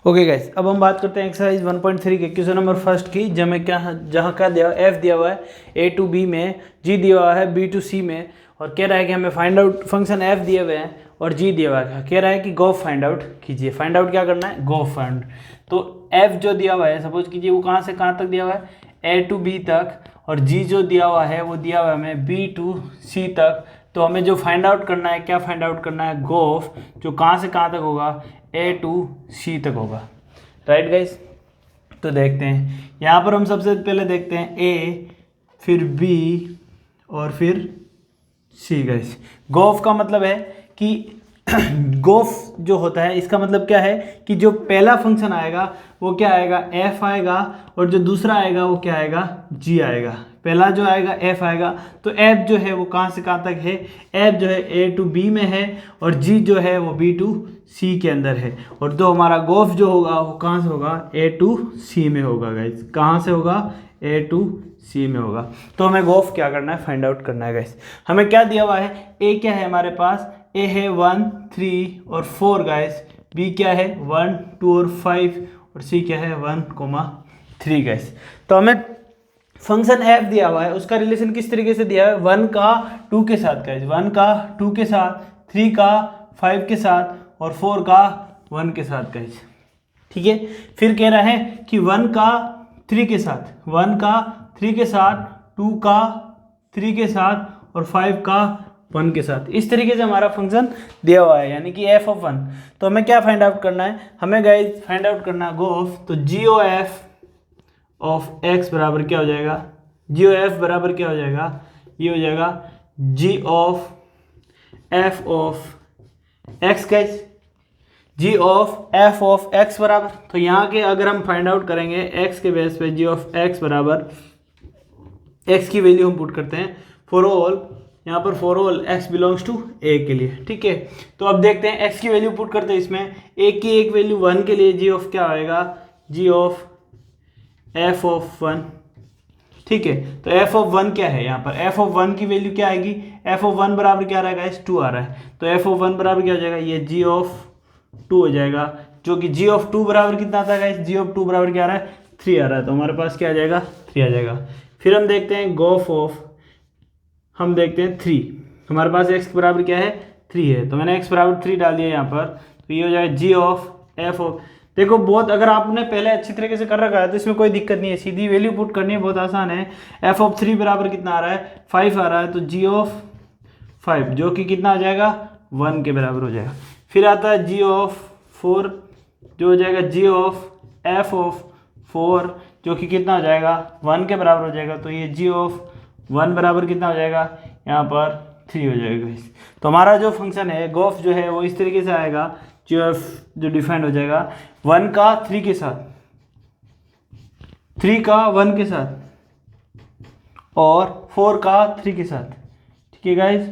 Okay guys, अब हम बात करते हैं एक्सरसाइज 1.3 के क्वेश्चन नंबर फर्स्ट की, जहाँ क्या दिया एफ दिया हुआ है ए टू बी में, जी दिया हुआ है बी टू सी में, और कह रहा है कि हमें फाइंड आउट फंक्शन एफ दिए हुए हैं और जी दिया हुआ है। कह रहा है कि गोफ फाइंड आउट कीजिए। फाइंड आउट क्या करना है? गोफ फाइंड। तो एफ जो दिया हुआ है सपोज कीजिए वो कहाँ से कहाँ तक दिया हुआ है? ए टू बी तक, और जी जो दिया हुआ है वो दिया हुआ है हमें बी टू सी तक। तो हमें जो फाइंड आउट करना है, क्या फाइंड आउट करना है? गोफ, जो कहाँ से कहाँ तक होगा? ए टू सी तक होगा। राइट गाइस, तो देखते हैं यहाँ पर हम सबसे पहले देखते हैं ए, फिर बी और फिर सी। गाइस, गोफ का मतलब है कि गोफ जो होता है इसका मतलब क्या है कि जो पहला फंक्शन आएगा वो क्या आएगा? एफ आएगा, और जो दूसरा आएगा वो क्या आएगा? जी आएगा। पहला जो आएगा एफ आएगा, तो एफ जो है वो कहाँ से कहाँ तक है? एफ जो है ए टू बी में है, और जी जो है वो बी टू सी के अंदर है। और तो हमारा गोफ जो होगा वो कहाँ से होगा? ए टू सी में होगा। गाइस, कहाँ से होगा? ए टू सी में होगा। तो हमें गोफ क्या करना है? फाइंड आउट करना है। गाइस, हमें क्या दिया हुआ है? ए क्या है हमारे पास? ए है 1, 3 और 4। गाइस, बी क्या है? 1, 2 और 5, और सी क्या है? 1, 3। गाइस, तो हमें फंक्शन एफ दिया हुआ है, उसका रिलेशन किस तरीके से दिया है? 1 का 2 के साथ। गाइस, 1 का 2 के साथ, 3 का 5 के साथ, और 4 का 1 के साथ। गाइस, ठीक है। फिर कह रहा है कि 1 का 3 के साथ, 1 का 3 के साथ, 2 का 3 के साथ, और 5 का 1 के साथ। इस तरीके से हमारा फंक्शन दिया हुआ है, यानी कि एफ ऑफ 1। तो हमें क्या फाइंड आउट करना है? हमें गाइस फाइंड आउट करना है गोफ। तो जी ओ एफ ऑफ एक्स बराबर क्या हो जाएगा? जी ओ एफ बराबर क्या हो जाएगा? ये हो जाएगा G of F of X. Guys, G of F of x बराबर, तो यहाँ के अगर हम फाइंड आउट करेंगे एक्स के बेस पे, जी ऑफ एक्स बराबर एक्स की वैल्यू हम पुट करते हैं फॉर ऑल, यहाँ पर for all X belongs to A के लिए। ठीक है, तो अब देखते हैं एक्स की वैल्यू पुट करते हैं इसमें। ए की एक वैल्यू 1 के लिए जी ऑफ क्या आएगा? जी ऑफ एफ ऑफ 1। ठीक है, तो एफ ऑफ 1 क्या है? यहाँ पर एफ ऑफ 1 की वैल्यू क्या आएगी? एफ ऑफ 1 बराबर क्या रहेगा? इस 2 आ रहा है, तो एफ ऑफ 1 बराबर क्या हो जाएगा? ये जी ऑफ 2 हो जाएगा, जो कि जी ऑफ 2 बराबर कितना आता है? जी ऑफ 2 बराबर क्या आ रहा है? 3 आ रहा है, तो हमारे पास क्या आ जाएगा? 3 आ जाएगा। फिर हम देखते हैं गोफ ऑफ, हम देखते हैं 3। हमारे पास x के बराबर क्या है? 3 है, तो मैंने x बराबर 3 डाल दिया यहाँ पर, तो ये हो जाएगा जी ऑफ एफ ऑफ। देखो, बहुत अगर आपने पहले अच्छी तरीके से कर रखा है तो इसमें कोई दिक्कत नहीं है, सीधी वैल्यू पुट करनी है, बहुत आसान है। एफ ऑफ 3 बराबर कितना आ रहा है? 5 आ रहा है, तो जी ऑफ 5 जो कि कितना आ जाएगा? 1 के बराबर हो जाएगा। फिर आता है जी ऑफ 4, जो हो जाएगा जी ऑफ एफ ऑफ 4, जो कि कितना हो जाएगा? 1 के बराबर हो जाएगा, तो ये जी ऑफ 1 बराबर कितना हो जाएगा? यहाँ पर 3 हो जाएगा। तो हमारा जो फंक्शन है गोफ जो है वो इस तरीके से आएगा, जो एफ जो डिफाइंड हो जाएगा 1 का 3 के साथ, 3 का 1 के साथ, और 4 का 3 के साथ। ठीक है गाइज,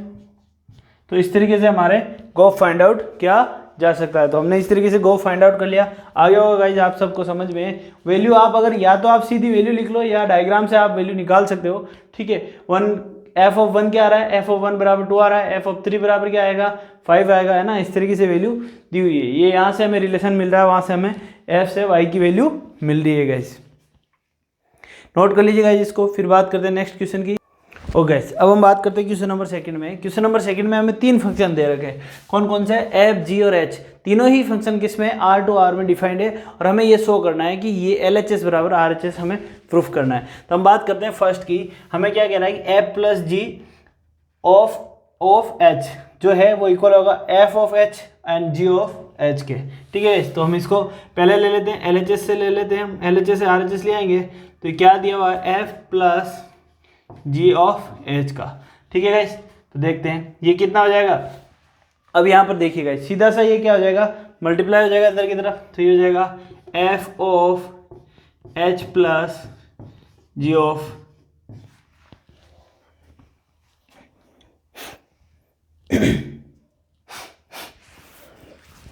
तो इस तरीके से हमारे गोफ फाइंड आउट किया जा सकता है। तो हमने इस तरीके से गोफ फाइंड आउट कर लिया। आगे होगा गाइज आप सबको समझ में। वैल्यू आप अगर या तो आप सीधी वैल्यू लिख लो या डायग्राम से आप वैल्यू निकाल सकते हो। ठीक है, 1 एफ ऑफ 1 क्या आ रहा है? एफ ऑफ 1 बराबर 2 आ रहा है, एफ ऑफ 3 बराबर क्या आएगा? 5 आएगा, है ना। इस तरीके से वैल्यू दी हुई है, ये यहाँ से हमें रिलेशन मिल रहा है, वहाँ से हमें एफ से वाई की वैल्यू मिल रही है। गाइज नोट कर लीजिएगा इसको। फिर बात करते हैं नेक्स्ट क्वेश्चन की। ओके गाइस, अब हम बात करते हैं क्वेश्चन नंबर सेकंड में। क्वेश्चन नंबर सेकंड में हमें 3 फंक्शन दे रखे हैं। कौन कौन से? एफ, जी और एच। तीनों ही फंक्शन किसमें? आर टू आर में डिफाइंड है, और हमें ये शो करना है कि ये एल एच एस बराबर आर एच एस हमें प्रूफ करना है। तो हम बात करते हैं फर्स्ट की। हमें क्या कहना है कि f plus g of h जो है वो इक्वल होगा f of h and g of h के। ठीक है, तो हम इसको पहले ले लेते हैं, एल एच एस से ले लेते हैं। हम एल एच एस से आर एच एस ले आएंगे, तो क्या दिया हुआ है? F plus g of h का। ठीक है गाइस, तो देखते हैं ये कितना हो जाएगा। अब यहाँ पर देखिए गाइस, सीधा सा ये क्या हो जाएगा? मल्टीप्लाई हो जाएगा इधर की तरफ, तो ये हो जाएगा f of h plus g of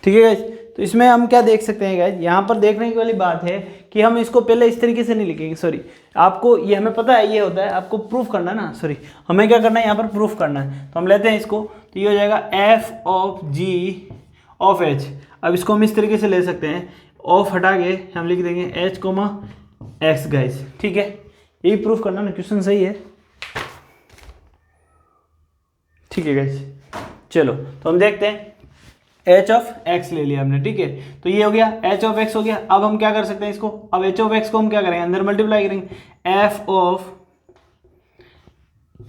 ठीक है गाइस, तो इसमें हम क्या देख सकते हैं गाइस, यहाँ पर देखने की वाली बात है कि हम इसको पहले इस तरीके से नहीं लिखेंगे। सॉरी, आपको ये हमें पता है ये होता है, आपको प्रूफ करना है ना। सॉरी, हमें क्या करना है? यहाँ पर प्रूफ करना है। तो हम लेते हैं इसको, तो ये हो जाएगा f of g of h. अब इसको हम इस तरीके से ले सकते हैं, ऑफ हटा के हम लिख देंगे एच कोमा एक्स गाइस, ठीक है। यही प्रूफ करना ना, क्वेश्चन सही है, ठीक है गाइस। चलो तो हम देखते हैं, एच ऑफ एक्स ले लिया हमने, ठीक है। तो ये हो गया एच ऑफ एक्स हो गया। अब हम क्या कर सकते हैं इसको, अब एच ऑफ एक्स को हम क्या करेंगे, अंदर मल्टीप्लाई करेंगे, f of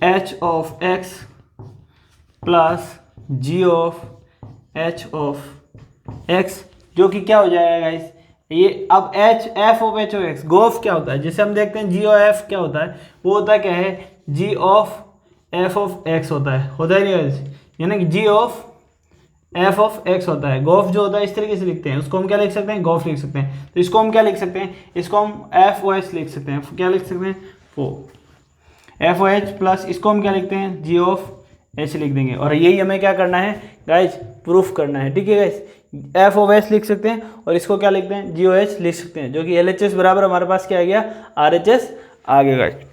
h of x plus g of h of x, जो कि क्या हो जाएगा गाइस, ये अब h f of h of x, gof क्या होता है, जैसे हम देखते हैं जी ऑफ एफ क्या होता है, वो होता है क्या है, जी ऑफ एफ ऑफ एक्स होता है नहीं गाइस, यानी कि जी ऑफ एफ ऑफ एक्स होता है। गोफ जो होता है इस तरीके से लिखते हैं, उसको हम क्या लिख सकते हैं, गोफ लिख सकते हैं। तो इसको हम क्या लिख सकते हैं, इसको हम एफ ओ एच लिख सकते हैं, क्या लिख सकते हैं, वो एफ ओ एच प्लस इसको हम क्या लिखते हैं, जी ऑफ एच लिख देंगे। और यही हमें क्या करना है गाइज, प्रूफ करना है, ठीक है गाइज। एफ ओ एच लिख सकते हैं और इसको क्या लिखते हैं, जी ओ एच लिख सकते हैं, जो कि एल एच एस बराबर हमारे पास क्या आ गया, आर एच एस आ गया गाइज।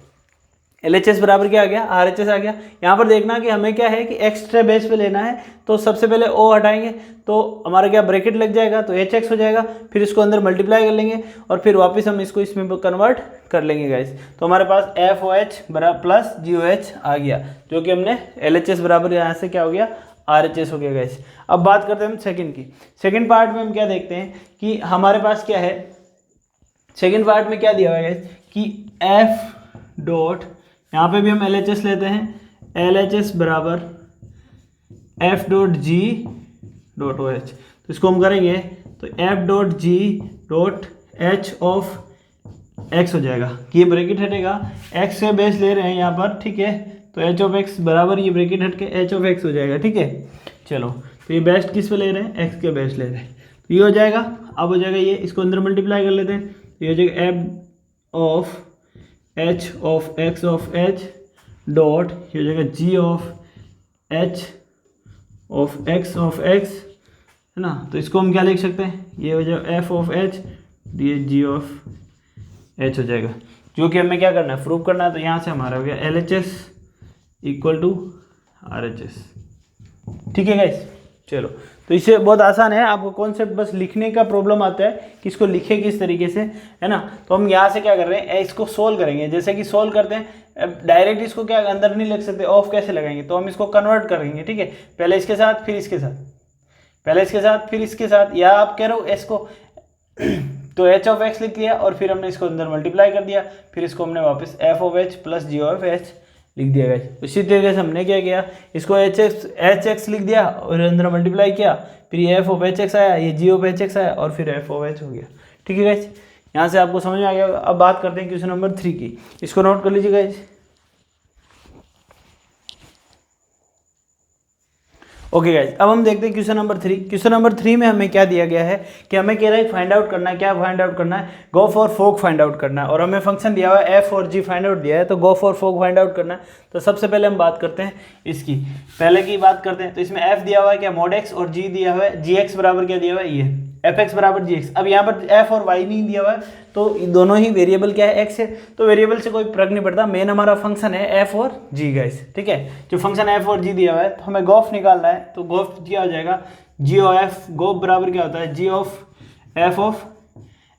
एल एच एस बराबर क्या आ गया, आर एच एस आ गया। यहाँ पर देखना कि हमें क्या है कि एक्स्ट्रा बेस पे लेना है, तो सबसे पहले ओ हटाएंगे तो हमारा क्या ब्रैकेट लग जाएगा, तो एच एक्स हो जाएगा, फिर इसको अंदर मल्टीप्लाई कर लेंगे और फिर वापस हम इसको इसमें कन्वर्ट कर लेंगे गाइस। तो हमारे पास एफ ओ एच बराबर प्लस जी ओ एच आ गया, जो कि हमने एल एच एस बराबर यहाँ से क्या हो गया, आर एच एस हो गया गाइस। अब बात करते हैं हम सेकंड की। सेकंड पार्ट में हम क्या देखते हैं कि हमारे पास क्या है, सेकंड पार्ट में क्या दिया हुआ है गाइस कि एफ डॉट, यहाँ पे भी हम एल एच एस लेते हैं, एल एच एस बराबर f dot g dot o h. तो इसको हम करेंगे तो f dot g dot h of x हो जाएगा, ये ब्रैकेट हटेगा, एक्स से बेस ले रहे हैं यहाँ पर, ठीक है। तो एच ऑफ एक्स बराबर ये ब्रैकेट हट के एच ऑफ एक्स हो जाएगा, ठीक है। चलो तो ये बेस्ट किस पे ले रहे हैं, एक्स के बेस ले रहे हैं, तो ये हो जाएगा। अब हो जाएगा ये, इसको अंदर मल्टीप्लाई कर लेते हैं, तो ये हो जाएगा f of h of x of H dot, ये हो जाएगा G of h of x, है ना। तो इसको हम क्या लिख सकते हैं, ये हो जाएगा एफ ऑफ एच, ये जी ऑफ एच हो जाएगा, जो कि हमें क्या करना है, प्रूव करना है। तो यहाँ से हमारा हो गया L H S equal to R H S, ठीक है गाइस। चलो तो इससे बहुत आसान है, आपको कॉन्सेप्ट बस लिखने का प्रॉब्लम आता है कि इसको लिखे किस तरीके से, है ना। तो हम यहाँ से क्या कर रहे हैं, इसको सोल्व करेंगे। जैसे कि सोल्व करते हैं, डायरेक्ट इसको क्या अंदर नहीं लिख सकते, ऑफ कैसे लगाएंगे, तो हम इसको कन्वर्ट करेंगे, ठीक है। पहले इसके साथ फिर इसके साथ, पहले इसके साथ फिर इसके साथ, या आप कह रहे हो इसको तो एच ऑफ एक्स लिख दिया और फिर हमने इसको अंदर मल्टीप्लाई कर दिया, फिर इसको हमने वापस f of h plus g of h लिख दिया गया। इसी तरीके से हमने क्या किया, इसको एच एक्स लिख दिया और अंदर मल्टीप्लाई किया, फिर ये एफ ऑफ एच एक्स आया, ये जी ऑफ एच एक्स आया और फिर एफ ऑफ एच हो गया, ठीक है गाइस। यहाँ से आपको समझ में आ गया। अब बात करते हैं क्वेश्चन नंबर 3 की, इसको नोट कर लीजिए गाइस। ओके गाइस, अब हम देखते हैं क्वेश्चन नंबर 3। क्वेश्चन नंबर 3 में हमें क्या दिया गया है कि हमें कह रहा है फाइंड आउट करना है, क्या फाइंड आउट करना है, go for fog find out करना है। और हमें फंक्शन दिया हुआ है एफ और जी फाइंड आउट दिया है, तो go for fog find out करना है। तो सबसे पहले हम बात करते हैं इसकी, पहले की बात करते हैं। तो इसमें एफ दिया हुआ है क्या, मॉड एक्स, और जी दिया हुआ है, जी एक्स बराबर क्या दिया हुआ है, ये एफ एक्स बराबर जी एक्स। अब यहाँ पर एफ और वाई नहीं दिया हुआ है, तो दोनों ही वेरिएबल क्या है, एक्स है, तो वेरिएबल से कोई फर्क नहीं पड़ता। मेन हमारा फंक्शन है एफ और जी गाइस, ठीक है। जो फंक्शन एफ और जी दिया हुआ है, तो हमें गोफ निकालना है, तो गोफ क्या हो जाएगा, जी ओ एफ, गोफ बराबर क्या होता है, जी ऑफ एफ ऑफ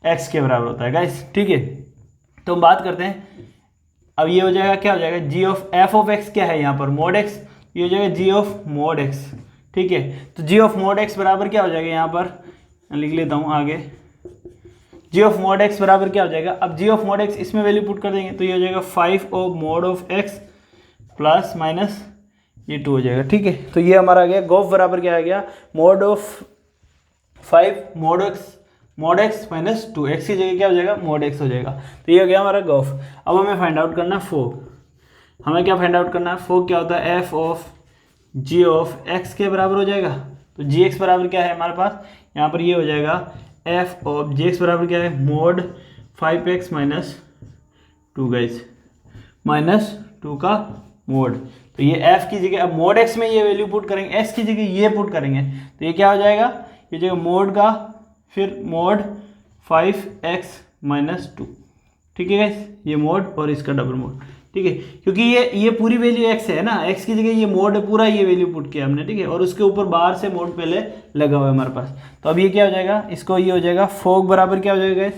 एक्स के बराबर होता है गाइस, ठीक है। तो हम बात करते हैं, अब ये हो जाएगा क्या हो जाएगा, G of F of x क्या है यहाँ पर, मॉड एक्स, ये हो जाएगा जी ऑफ मॉड एक्स, ठीक है। तो जी ऑफ मॉड एक्स बराबर क्या हो जाएगा, यहाँ पर लिख लेता हूँ आगे, जी ऑफ मॉड एक्स बराबर क्या हो जाएगा, अब जी ऑफ मॉड एक्स इसमें वैल्यू पुट कर देंगे, तो ये हो जाएगा 5 of mod of x plus minus ये 2 हो जाएगा, ठीक है। तो ये हमारा आ गया गोफ बराबर क्या आ गया, mod of 5 mod x minus 2, x की जगह क्या हो जाएगा, मॉड एक्स हो जाएगा। तो ये हो गया हमारा गोफ। अब हमें फाइंड आउट करना है फोक। हमें क्या फाइंड आउट करना है, फोक क्या होता है, f of g of x के बराबर हो जाएगा। तो जी एक्स बराबर क्या है हमारे पास, यहाँ पर ये हो जाएगा एफ ऑफ जी एक्स बराबर क्या है, mode 5x minus 2 guys, minus 2 का मोड। तो ये f की जगह अब मोड x में ये वैल्यू पुट करेंगे, x की जगह ये पुट करेंगे, तो ये क्या हो जाएगा, ये जगह मोड का फिर मोड 5x माइनस 2, ठीक है गाइस, ये मोड और इसका डबल मोड, ठीक है, क्योंकि ये पूरी वैल्यू x है ना, x की जगह ये मोड है पूरा, ये वैल्यू पुट किया हमने, ठीक है, और उसके ऊपर बाहर से मोड पहले लगा हुआ है हमारे पास। तो अब ये क्या हो जाएगा, इसको ये हो जाएगा फोग बराबर क्या हो जाएगा,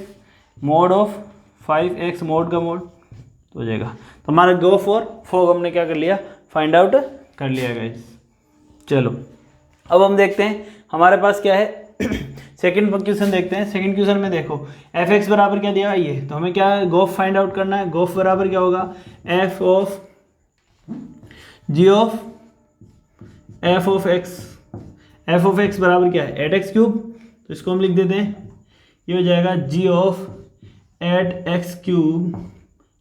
मोड ऑफ 5x मोड का मोड तो हो जाएगा। तो हमारा गो फॉर फोग हमने क्या कर लिया, फाइंड आउट कर लिया गाइस। चलो अब हम देखते हैं हमारे पास क्या है सेकंड क्वेश्चन देखते हैं। सेकंड क्वेश्चन में देखो एफ एक्स बराबर क्या दिया ये, तो हमें क्या है गोफ फाइंड आउट करना है। गोफ बराबर क्या होगा, f of g of F of x. F of x बराबर क्या है, एट एक्स क्यूब, तो इसको हम लिख देते हैं, ये हो जाएगा G of eight x cube,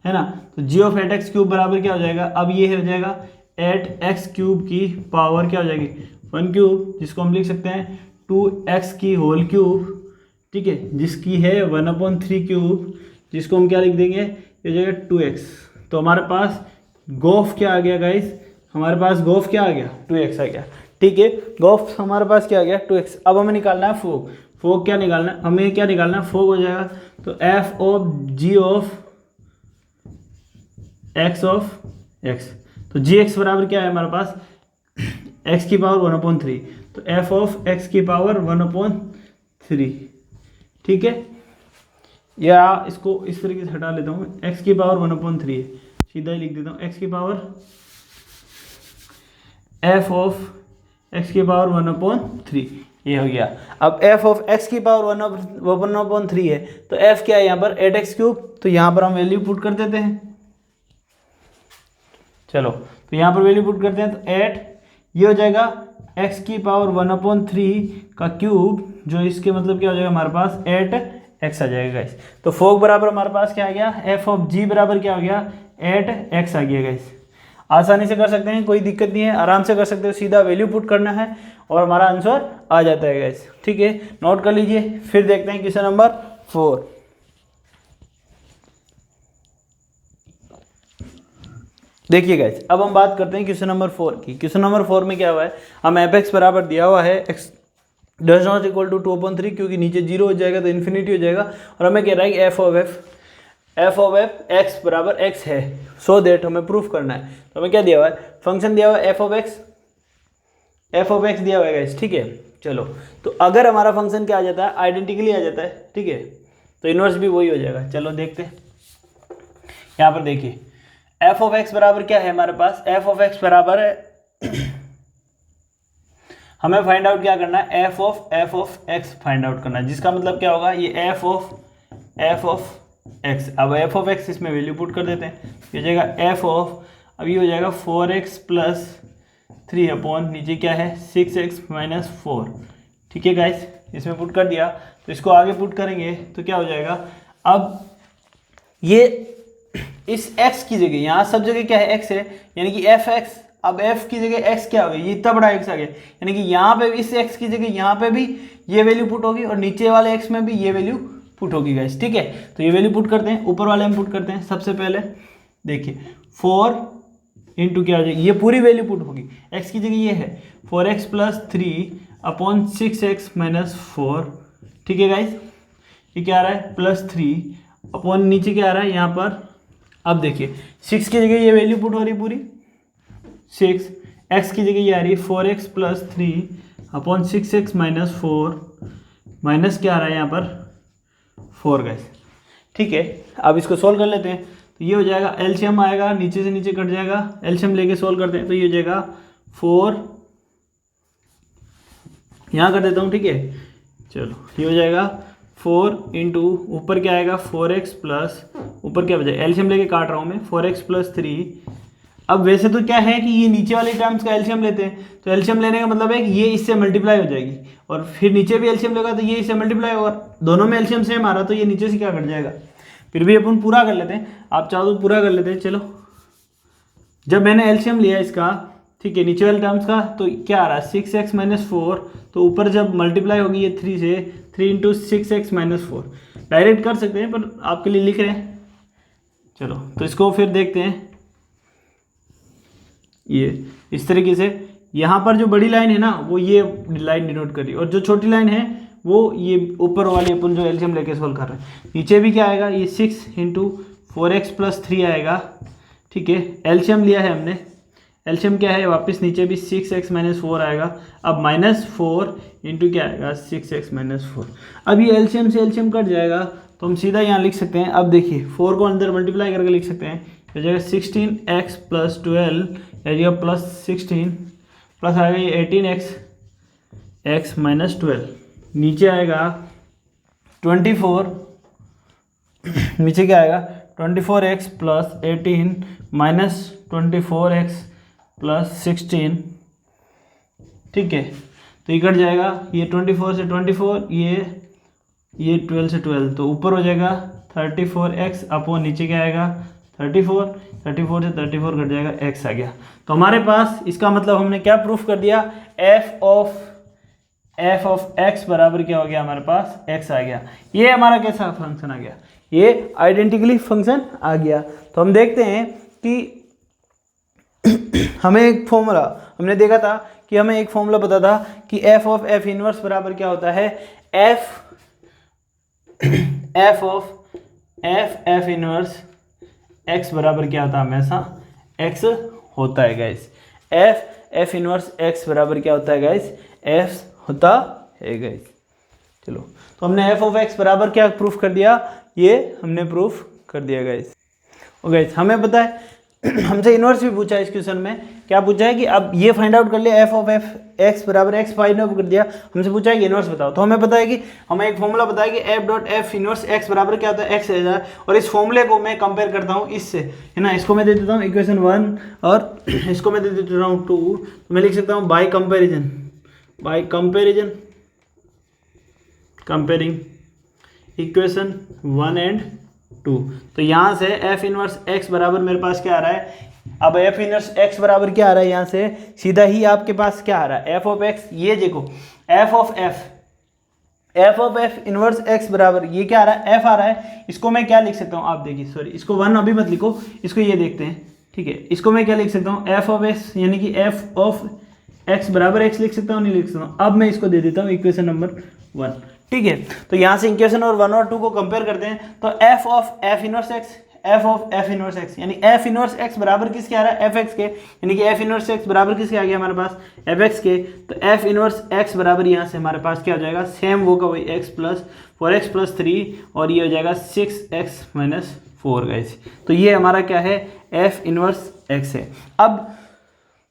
है ना। तो जी ऑफ एट एक्स क्यूब बराबर क्या हो जाएगा, अब ये हो जाएगा एट एक्स क्यूब की पावर क्या हो जाएगी 1 क्यूब, जिसको हम लिख सकते हैं 2x की होल क्यूब, ठीक है, जिसकी है 1/3 क्यूब, जिसको हम क्या लिख देंगे, ये हो जाएगा 2x। तो हमारे पास गोफ क्या आ गया गाइस, हमारे पास गोफ क्या आ गया 2x आ गया, ठीक है, गोफ हमारे पास क्या आ गया 2x। अब हमें निकालना है फोग। फोग क्या निकालना है, हमें क्या निकालना है, फोग हो जाएगा तो f of g of x of x. तो जी एक्स बराबर क्या है हमारे पास, x की पावर 1/3, तो f ऑफ x की पावर 1/3, ठीक है, या इसको इस तरीके से हटा लेता हूँ, x की पावर 1/3 है, सीधा ही लिख देता हूँ x की पावर f ऑफ x की पावर 1/3, ये हो गया। अब f ऑफ x की पावर 1/3 है, तो f क्या है यहाँ पर 8x क्यूब, तो यहाँ पर हम वैल्यू पुट कर देते हैं। चलो तो यहाँ पर वैल्यू पुट करते हैं, तो 8 ये हो जाएगा x की पावर 1/3 का क्यूब, जो इसके मतलब क्या हो जाएगा हमारे पास 8x आ जाएगा गाइस। तो फोग बराबर हमारे पास क्या आ गया, f ऑफ g बराबर क्या हो गया 8x आ गया गाइस। आसानी से कर सकते हैं, कोई दिक्कत नहीं है, आराम से कर सकते हो, सीधा वैल्यू पुट करना है और हमारा आंसर आ जाता है गाइस, ठीक है, नोट कर लीजिए। फिर देखते हैं क्वेश्चन नंबर 4। देखिए गाइस अब हम बात करते हैं क्वेश्चन नंबर 4 की। क्वेश्चन नंबर 4 में क्या हुआ है, हम एफ एक्स बराबर दिया हुआ है x does not equal to 2/3, क्योंकि नीचे 0 हो जाएगा तो इन्फिनिटी हो जाएगा, और हमें कह रहा है कि एफ ऑफ एफ एक्स बराबर एक्स है, सो दैट हमें प्रूफ करना है। तो हमें क्या दिया हुआ है, फंक्शन दिया हुआ है एफ ऑफ एक्स दिया हुआ है गाइस, ठीक है। चलो तो अगर हमारा फंक्शन क्या आ जाता है, आइडेंटिकली आ जाता है, ठीक है, तो इनवर्स भी वही हो जाएगा। चलो देखते हैं, यहाँ पर देखिए एफ ऑफ एक्स बराबर क्या है हमारे पास, एफ ऑफ एक्स बराबर है हमें फाइंड आउट क्या करना है, f of x find out करना है, जिसका मतलब क्या होगा, ये एफ ऑफ एक्स। अब एफ ऑफ एक्स इसमें वैल्यू पुट कर देते हैं, ये हो जाएगा एफ ऑफ, अब ये हो जाएगा 4x + 3 अपॉन नीचे क्या है 6x - 4, ठीक है गाइस, इसमें पुट कर दिया। तो इसको आगे पुट करेंगे तो क्या हो जाएगा, अब ये इस x की जगह यहाँ सब जगह क्या है x है, यानी कि एफ एक्स, अब f की जगह x क्या हो गया, ये इतना बड़ा x आ गया, यानी कि यहाँ पे इस x की जगह यहाँ पे भी ये वैल्यू पुट होगी और नीचे वाले x में भी ये वैल्यू पुट होगी गाइस, ठीक है। तो ये वैल्यू पुट करते हैं, ऊपर वाले में पुट करते हैं। सबसे पहले देखिए 4 इंटू क्या हो जाएगी, ये पूरी वैल्यू पुट होगी, x की जगह ये है 4x + 3 अपॉन 6x - 4, ठीक है गाइस, ये क्या आ रहा है +3 अपॉन नीचे क्या आ रहा है यहाँ पर, अब देखिए 6 की जगह ये वैल्यू पुट हो रही पूरी 6, x की जगह ये आ रही है 4x + 3 अपॉन 6x - 4, माइनस क्या आ रहा है यहाँ पर 4 गाइस, ठीक है। अब इसको सोल्व कर लेते हैं, तो ये हो जाएगा एलसीएम आएगा, नीचे से नीचे कट जाएगा, एलसीएम लेके सोल्व करते हैं, तो ये हो जाएगा 4, यहाँ कर देता हूँ, ठीक है। चलो ये हो जाएगा 4 इंटू ऊपर क्या आएगा 4x प्लस ऊपर क्या बचा, एलसीएम लेके काट रहा हूँ मैं 4x + 3। अब वैसे तो क्या है कि ये नीचे वाले टर्म्स का एलसीएम लेते हैं, तो एलसीएम लेने का मतलब है कि ये इससे मल्टीप्लाई हो जाएगी और फिर नीचे भी एलसीएम लेगा तो ये इससे मल्टीप्लाई होगा, दोनों में एलसीएम सेम आ रहा तो ये नीचे से क्या कट जाएगा। फिर भी अपन पूरा कर लेते हैं, आप चाहो तो पूरा कर लेते हैं। चलो जब मैंने एलसीएम लिया इसका, ठीक है, नीचे वाले टर्म्स का, तो क्या आ रहा है 6x - 4, तो ऊपर जब मल्टीप्लाई होगी ये 3 से, 3 इंटू 6x - 4 डायरेक्ट कर सकते हैं पर आपके लिए लिख रहे हैं। चलो तो इसको फिर देखते हैं, ये इस तरीके से यहाँ पर जो बड़ी लाइन है ना वो ये लाइन डिनोट कर रही है और जो छोटी लाइन है वो ये ऊपर वाली अपन जो एलसीएम लेके सोल्व कर रहे हैं। नीचे भी क्या आएगा, ये 6 इंटू 4x + 3 आएगा, ठीक है। एलसीएम लिया है हमने, एलसीएम क्या है, वापस नीचे भी 6x - 4 आएगा। अब -4 इंटू क्या आएगा, 6x - 4। अब ये एलसीएम से एलसीएम कट जाएगा तो हम सीधा यहाँ लिख सकते हैं। अब देखिए 4 को अंदर मल्टीप्लाई करके लिख सकते हैं, हो जाएगा 16x + 12 या +16 प्लस आएगा ये 18x - 12, नीचे आएगा 24, नीचे क्या आएगा 24x + 18 -24x + 16, ठीक है। तो ये कट जाएगा, ये 24 से 24, ये 12 से 12, तो ऊपर हो जाएगा 34x अपॉन नीचे क्या आएगा 34, 34 से 34 कट जाएगा, x आ गया। तो हमारे पास इसका मतलब हमने क्या प्रूफ कर दिया, f ऑफ x बराबर क्या हो गया, हमारे पास x आ गया। ये हमारा कैसा फंक्शन आ गया, ये आइडेंटिकली फंक्शन आ गया। तो हम देखते हैं कि हमें एक फॉर्मूला, हमने देखा था कि हमें एक फॉर्मूला पता था कि f ऑफ f इनवर्स बराबर क्या होता है, f of f inverse x बराबर क्या होता है, हमेशा x होता है गाइस। f इनवर्स x बराबर क्या होता है गाइस, f होता है गाइस। चलो, तो हमने f ऑफ x बराबर क्या प्रूफ कर दिया, ये हमने प्रूफ कर दिया गाइस। और गाइस हमें पता है हमसे इनवर्स भी पूछा है इस क्वेश्चन में, क्या पूछा है कि अब ये फाइंड आउट कर लिया, f ऑफ x बराबर x फाइंड आउट कर दिया, हमसे पूछा है कि इनवर्स बताओ। तो हमें पता है कि हमें एक फॉर्मूला पता है कि f dot f inverse x बराबर क्या होता है, x है। और इस फॉर्मूले को मैं कंपेयर करता हूँ इससे, है ना। इसको मैं दे देता हूँ इक्वेशन 1 और इसको मैं दे देता हूँ 2। तो मैं लिख सकता हूँ by comparison comparing equation 1 and 2। तो यहाँ से f इनवर्स x बराबर मेरे पास क्या आ रहा है, अब f इनवर्स x बराबर क्या आ रहा है, यहाँ से सीधा ही आपके पास क्या आ रहा है, f ऑफ x, ये देखो f of f inverse x बराबर ये क्या आ रहा है, f आ रहा है। इसको मैं क्या लिख सकता हूँ, आप देखिए, सॉरी इसको 1 अभी मत लिखो, इसको ये देखते हैं, ठीक है। इसको मैं क्या लिख सकता हूँ, f ऑफ x यानी कि f ऑफ x बराबर x लिख सकता हूँ, नहीं लिख सकता हूँ। अब मैं इसको दे देता हूँ इक्वेशन नंबर 1, ठीक है। तो यहाँ से इक्वेशन और 1 और 2 को कंपेयर करते हैं, तो f of f inverse x यानी f इनवर्स x बराबर किसके आ रहा है, fx के, यानी कि f इनवर्स x बराबर किसके आ गया हमारे पास, fx के। तो f इनवर्स x बराबर यहाँ से हमारे पास क्या हो जाएगा, सेम वो का वही x प्लस 4x + 3 और ये हो जाएगा 6x - 4 गाइस। तो ये हमारा क्या है, f इनवर्स x है। अब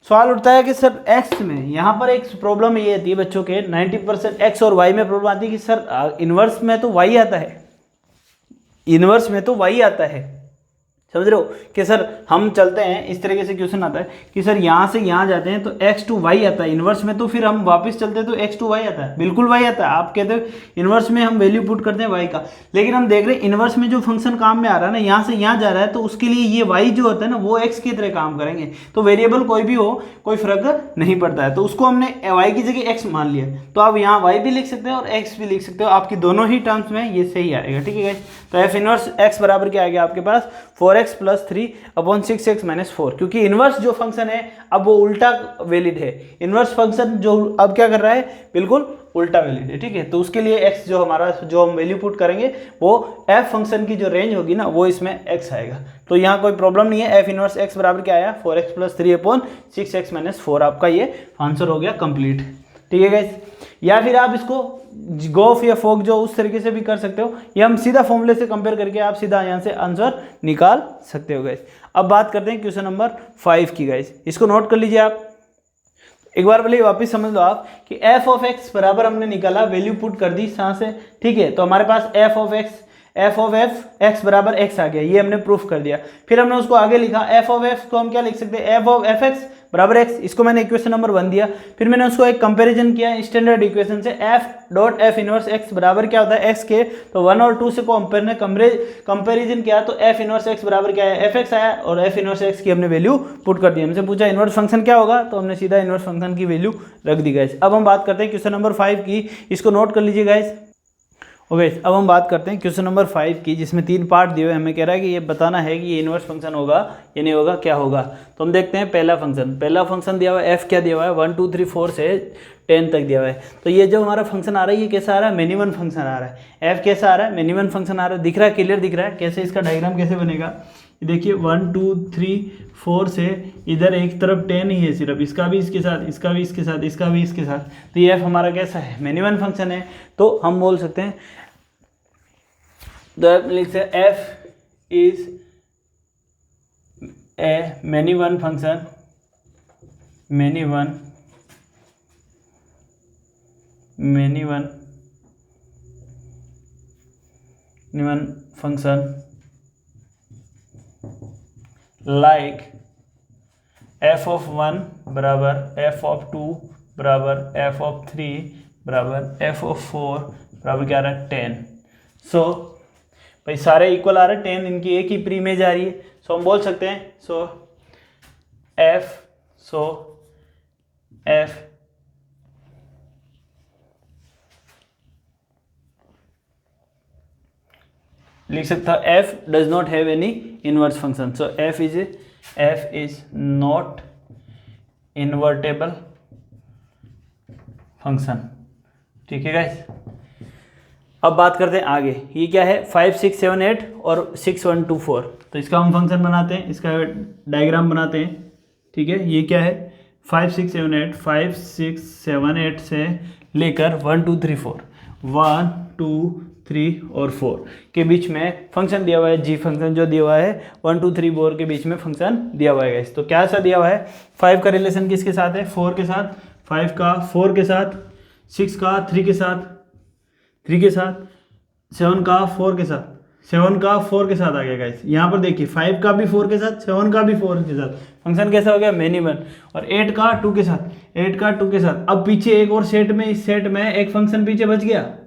सवाल उठता है कि सर x में यहाँ पर एक प्रॉब्लम ये आती है बच्चों के 90% x और y में प्रॉब्लम आती है कि सर इन्वर्स में तो y आता है, इन्वर्स में तो y आता है, समझ रहे हो कि सर हम चलते हैं इस तरीके से क्वेश्चन आता है कि सर यहाँ से यहाँ जाते हैं तो x टू y आता है इन्वर्स में, तो फिर हम वापस चलते हैं तो x टू y आता है, बिल्कुल y आता है। आप कहते हो इन्वर्स में हम वैल्यू पुट करते हैं y का, लेकिन हम देख रहे हैं इन्वर्स में जो फंक्शन काम में आ रहा है ना, यहाँ से यहाँ जा रहा है, तो उसके लिए ये y जो होता है ना वो x की तरह काम करेंगे। तो वेरिएबल कोई भी हो कोई फर्क नहीं पड़ता है, तो उसको हमने y की जगह x मान लिया। तो आप यहाँ y भी लिख सकते हो और x भी लिख सकते हो, आपकी दोनों ही टर्म्स में ये सही आएगा, ठीक है गाइस। तो f इनवर्स x बराबर क्या आ गया आपके पास, 4x + 3 अपॉन 6x - 4, क्योंकि इनवर्स जो फंक्शन है अब वो उल्टा वैलिड है। इनवर्स फंक्शन जो अब क्या कर रहा है, बिल्कुल उल्टा वैलिड है, ठीक है। तो उसके लिए x जो हमारा जो हम वैल्यू पुट करेंगे वो f फंक्शन की जो रेंज होगी ना वो इसमें x आएगा। तो यहाँ कोई प्रॉब्लम नहीं है। f इनवर्स x बराबर क्या आया, 4x + 3 अपॉन 6x - 4, आपका ये आंसर हो गया कंप्लीट, ठीक है गाइस। या फिर आप इसको गोफ या फोक जो उस तरीके से भी कर सकते हो, या हम सीधा फॉर्मूले से कंपेयर करके आप सीधा यहाँ से आंसर निकाल सकते हो गाइस। अब बात करते हैं क्वेश्चन नंबर 5 की गाइस, इसको नोट कर लीजिए आप एक बार, पहले वापस समझ लो आप कि f ऑफ x बराबर हमने निकाला, वैल्यू पुट कर दी यहाँ से, ठीक है। तो हमारे पास f ऑफ x बराबर x आ गया, ये हमने प्रूफ कर दिया। फिर हमने उसको आगे लिखा, f ऑफ x को हम क्या लिख सकते हैं, f ऑफ fx बराबर x, इसको मैंने इक्वेशन नंबर 1 दिया। फिर मैंने उसको एक कंपैरिजन किया स्टैंडर्ड इक्वेशन से, f dot f inverse x बराबर क्या होता है, x के। तो 1 और 2 से कंपैरिजन किया तो f इनवर्स x बराबर क्या है, fx आया, और f इनवर्स x की हमने वैल्यू पुट कर दी। हमसे पूछा इनवर्स फंक्शन क्या होगा, तो हमने सीधा इनवर्स फंक्शन की वैल्यू रख दी गाइस। अब हम बात करते हैं क्वेश्चन नंबर 5 की, इसको नोट कर लीजिए गाइस। ओके, अब हम बात करते हैं क्वेश्चन नंबर 5 की, जिसमें 3 पार्ट दिए हुए। हमें कह रहा है कि ये बताना है कि ये इनवर्स फंक्शन होगा या नहीं होगा, क्या होगा। तो हम देखते हैं पहला फंक्शन दिया हुआ है, f क्या दिया हुआ है, 1 2 3 4 से 10 तक दिया हुआ है। तो ये जो हमारा फंक्शन आ रहा है ये कैसा आ रहा है, मिनिमम फंक्शन आ रहा है। f कैसा आ रहा है, मिनिमम फंक्शन आ रहा है, दिख रहा है, क्लियर दिख रहा है। कैसे इसका डायग्राम कैसे बनेगा, देखिए 1 2 3 4 से इधर एक तरफ 10 ही है सिर्फ, इसका भी इसके साथ, इसका भी इसके साथ, इसका भी इसके साथ, तो ये एफ हमारा कैसा है, मैनी वन फंक्शन है। तो हम बोल सकते हैं, तो लिख सकते हैं F is a many one function, many one function like F of 1 बराबर एफ ऑफ 2 बराबर एफ ऑफ 3 बराबर एफ ऑफ 4 बराबर क्या आ रहा है 10। सो भाई सारे इक्वल आ रहे हैं, 10 इनकी एक ही प्री में जा रही है, सो हम बोल सकते हैं एफ लिख सकता है F does not have any inverse function, so F is not invertible function. ठीक है गाइस, अब बात करते हैं आगे, ये क्या है 5 6 7 8 और 6 1 2 4, तो इसका हम फंक्शन बनाते हैं, इसका डायग्राम बनाते हैं। ठीक है, ये क्या है 5 6 7 8, 5 6 7 8 से लेकर 1 2 3 4, 1 2 3 और 4 के बीच में फंक्शन दिया हुआ है, जी फंक्शन जो दिया हुआ है 1 2 3 4 के बीच में फंक्शन दिया हुआ है। तो क्या सा दिया हुआ है, 5 का रिलेशन किसके साथ है, 4 के साथ, 5 का 4 के साथ, 6 का 3 के साथ, 3 के साथ, 7 का 4 के साथ, 7 का 4 के साथ आ गया गाइस। यहाँ पर देखिए 5 का भी 4 के साथ, 7 का भी 4 के साथ, फंक्शन कैसा हो गया मैनी वन। और 8 का 2 के साथ, 8 का 2 के साथ। अब पीछे एक और सेट में, इस सेट में एक फंक्शन पीछे बच गया,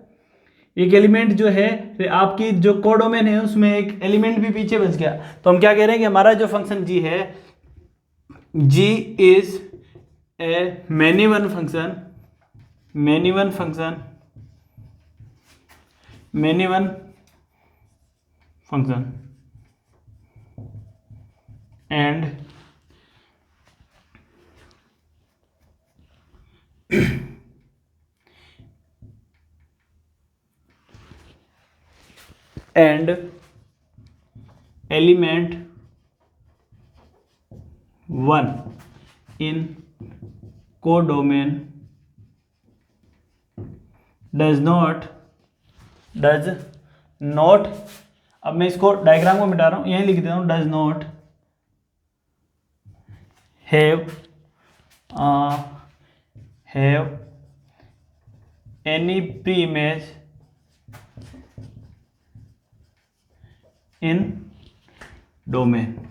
एक एलिमेंट जो है आपकी जो कोडोमेन है उसमें एक एलिमेंट भी पीछे बच गया। तो हम क्या कह रहे हैं कि हमारा जो फंक्शन जी है, G is a many one function, many one function, many one function and and element 1 in codomain does not, अब मैं इसको डायग्राम को मिटा रहा हूँ, यहीं लिख देता हूँ, does not have any pre-image in domain.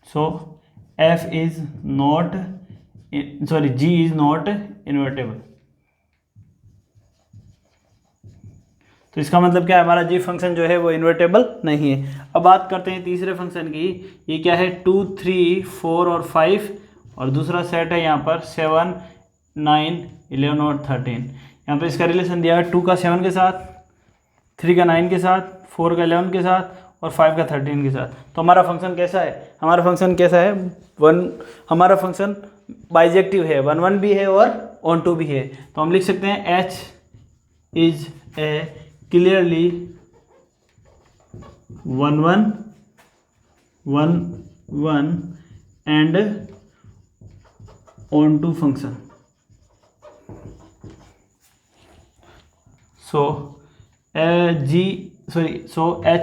So f is not, sorry, g is not invertible. तो इसका मतलब क्या है, हमारा जी फंक्शन जो है वो इन्वर्टेबल नहीं है। अब बात करते हैं तीसरे फंक्शन की, ये क्या है 2 3 4 और 5, और दूसरा सेट है यहाँ पर 7 9 11 और 13। यहाँ पर इसका रिलेशन दिया है 2 का 7 के साथ, 3 का 9 के साथ, 4 का 11 के साथ और 5 का 13 के साथ। तो हमारा फंक्शन कैसा है, हमारा फंक्शन कैसा है, हमारा फंक्शन बाइजेक्टिव है, 1 1 भी है और ऑन टू भी है। तो हम लिख सकते हैं h is a clearly 1 1 1 1 and onto function. So h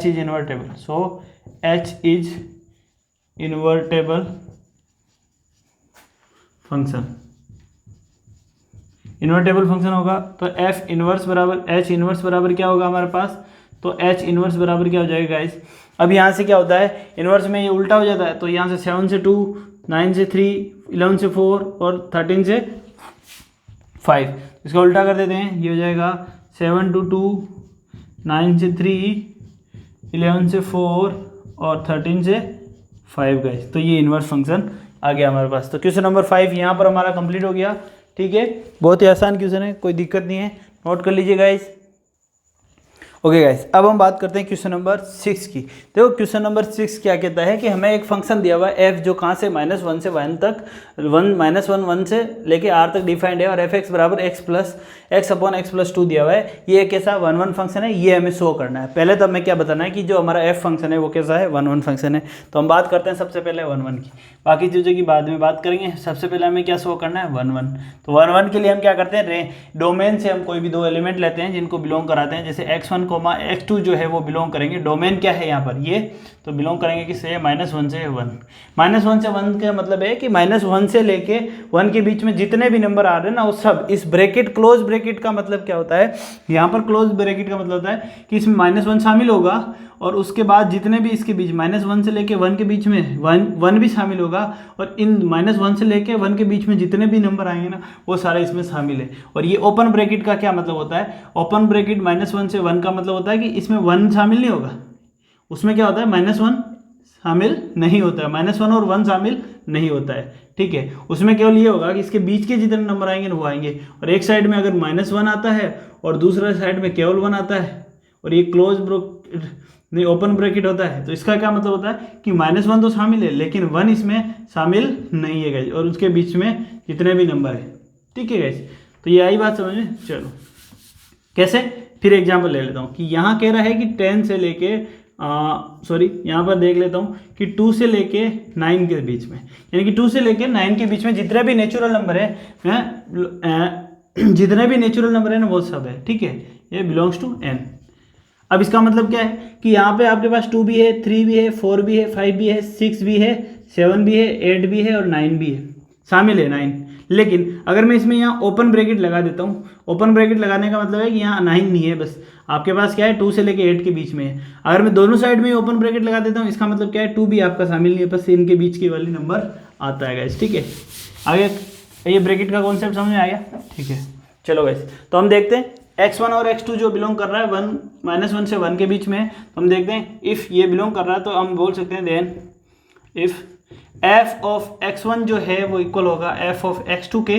is invertible. So h is invertible function. Invertible function होगा तो f इनवर्स बराबर h इनवर्स बराबर क्या होगा हमारे पास, तो h इनवर्स बराबर क्या हो जाएगा गाइस। अब यहाँ से क्या होता है, इनवर्स में ये उल्टा हो जाता है, तो यहाँ से 7 से 2, 9 से 3, 11 से 4 और 13 से 5, इसका उल्टा कर देते हैं, ये हो जाएगा 7 to 2, 9 से 3, 11 से 4 और 13 से 5 गाइस। तो ये इनवर्स फंक्शन आ गया हमारे पास। तो क्वेश्चन नंबर 5 यहाँ पर हमारा कंप्लीट हो गया। ठीक है, बहुत ही आसान क्वेश्चन है, कोई दिक्कत नहीं है, नोट कर लीजिए गाइस। ओके गाइस, अब हम बात करते हैं क्वेश्चन नंबर 6 की। देखो क्वेश्चन नंबर 6 क्या कहता है कि हमें एक फंक्शन दिया हुआ है f जो कहाँ से -1 से 1 तक -1 से लेके r तक डिफाइंड है, और एफ एक्स बराबर x+x/(x+2) दिया हुआ है। ये कैसा 1 फंक्शन है, ये हमें शो करना है। पहले तो हमें क्या बताना है कि जो हमारा f फंक्शन है वो कैसा है, 1 फंक्शन है। तो हम बात करते हैं सबसे पहले 1 की, बाकी चीज़ों की बाद में बात करेंगे। सबसे पहले हमें क्या शो करना है, 1 तो 1 के लिए हम क्या करते हैं, डोमेन से हम कोई भी दो एलिमेंट लेते हैं जिनको बिलोंग कराते हैं। जैसे x1, x2 जो है वो बिलोंग करेंगे, डोमेन क्या है यहाँ पर, ये तो बिलोंग करेंगे किससे, -1 से 1। -1 से 1 का मतलब है कि -1 से लेके 1 के बीच में जितने भी नंबर आ रहे हैं ना, वो सब इस ब्रैकेट, क्लोज ब्रैकेट का मतलब क्या होता है, यहाँ पर क्लोज ब्रैकेट का मतलब होता है कि इसमें -1 शामिल होगा, और उसके बाद जितने भी इसके बीच -1 से लेके 1 के बीच में 1 भी शामिल होगा, और इन -1 से लेके 1 के बीच में जितने भी नंबर आएंगे ना, वो सारे इसमें शामिल है। और ये ओपन ब्रैकेट का क्या मतलब होता है, ओपन ब्रैकेट -1 से 1 का मतलब होता है कि इसमें 1 शामिल नहीं होगा, उसमें क्या होता है, -1 शामिल नहीं होता है, -1 और 1 शामिल नहीं होता है, ठीक है। उसमें केवल ये होगा कि इसके बीच के जितने नंबर आएंगे वो आएंगे, और एक साइड में अगर -1 आता है और दूसरा साइड में केवल 1 आता है, और ये नहीं ओपन ब्रैकेट होता है, तो इसका क्या मतलब होता है कि -1 तो शामिल है लेकिन 1 इसमें शामिल नहीं है गाइस, और उसके बीच में जितने भी नंबर है, ठीक है गाइस। तो ये आई बात समझ में। चलो कैसे, फिर एग्जांपल ले लेता हूँ कि यहाँ कह रहा है कि 10 से लेके यहाँ पर देख लेता हूँ कि 2 से लेके 9 के बीच में, यानी कि 2 से लेके 9 के बीच में जितने भी नेचुरल नंबर है, जितने भी नेचुरल नंबर है ना वो सब है, ठीक है, ये बिलोंग्स टू n। अब इसका मतलब क्या है कि यहाँ पे आपके पास 2 भी है, 3 भी है, 4 भी है, 5 भी है, 6 भी है, 7 भी है, 8 भी है और 9 भी है, शामिल है 9। लेकिन अगर मैं इसमें यहाँ ओपन ब्रैकेट लगा देता हूँ, ओपन ब्रैकेट लगाने का मतलब है कि यहाँ 9 नहीं है, बस आपके पास क्या है 2 से लेके 8 के बीच में है। अगर मैं दोनों साइड में ओपन ब्रैकेट लगा देता हूँ, इसका मतलब क्या है 2 भी आपका शामिल नहीं है, बस इनके बीच के वाली नंबर आता है गाइस, ठीक है। आगे ये ब्रैकेट का कॉन्सेप्ट समझ में आ गया, ठीक है। चलो गाइस, तो हम देखते हैं x1 और x2 जो बिलोंग कर रहा है -1 से 1 के बीच में, तो हम देखते हैं इफ़ ये बिलोंग कर रहा है तो हम बोल सकते हैं then if f of x1 जो है वो इक्वल होगा f ऑफ x2 के,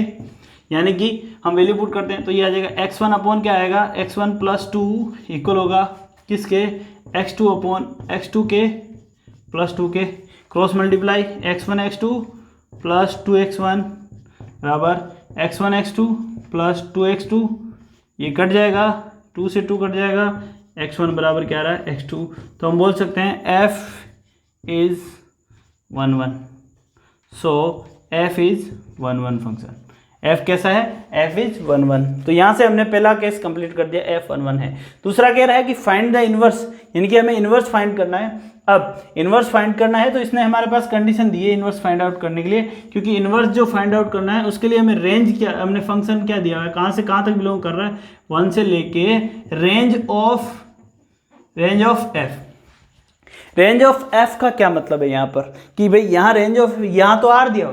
यानी कि हम वैल्यू पुट करते हैं तो ये आ जाएगा x1 अपॉन क्या आएगा, x1 + 2 इक्वल होगा किसके, x2 अपॉन x2 के + 2 के, cross multiply x1 x2 + 2x1 बराबर x1 x2 + 2x2, ये कट जाएगा, 2 से 2 कट जाएगा, x1 बराबर क्या आ रहा है, x2। तो हम बोल सकते हैं f is 1 so f is 1 function. f कैसा है, f इज 1 तो यहाँ से हमने पहला केस कंप्लीट कर दिया, f 1 है। दूसरा कह रहा है कि फाइंड द इनवर्स, यानी कि हमें इनवर्स फाइंड करना है। अब इनवर्स फाइंड करना है तो इसने हमारे पास कंडीशन दी है इनवर्स फाइंड आउट करने के लिए, क्योंकि इनवर्स जो फाइंड आउट करना है उसके लिए हमें रेंज क्या, हमने फंक्शन क्या दिया है, कहाँ से कहाँ तक बिलोंग कर रहा है, 1 से लेके range of f। Range of f का क्या मतलब है यहाँ पर कि भाई यहाँ रेंज ऑफ, यहाँ तो r दिया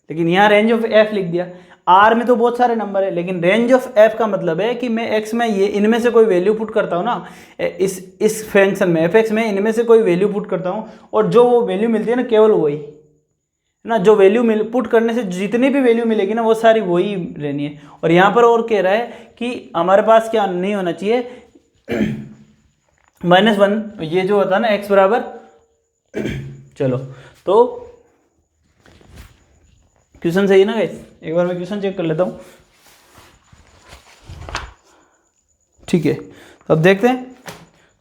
लेकिन यहाँ रेंज ऑफ f लिख दिया। आर में तो बहुत सारे नंबर है, लेकिन रेंज ऑफ एफ का मतलब है कि मैं एक्स में ये इनमें से कोई वैल्यू पुट करता हूँ ना, इस फंक्शन में एफ एक्स में इनमें से कोई वैल्यू पुट करता हूँ, और जो वो वैल्यू मिलती है ना केवल वही ना, जो वैल्यू पुट करने से जितनी भी वैल्यू मिलेगी ना वो सारी वही रहनी है। और यहाँ पर और कह रहा है कि हमारे पास क्या नहीं होना चाहिए, -1 ये जो होता है ना एक्स बराबर चलो तो क्वेश्चन सही है ना गाइस, एक बार मैं क्वेश्चन चेक कर लेता हूँ, ठीक है। तो अब देखते हैं,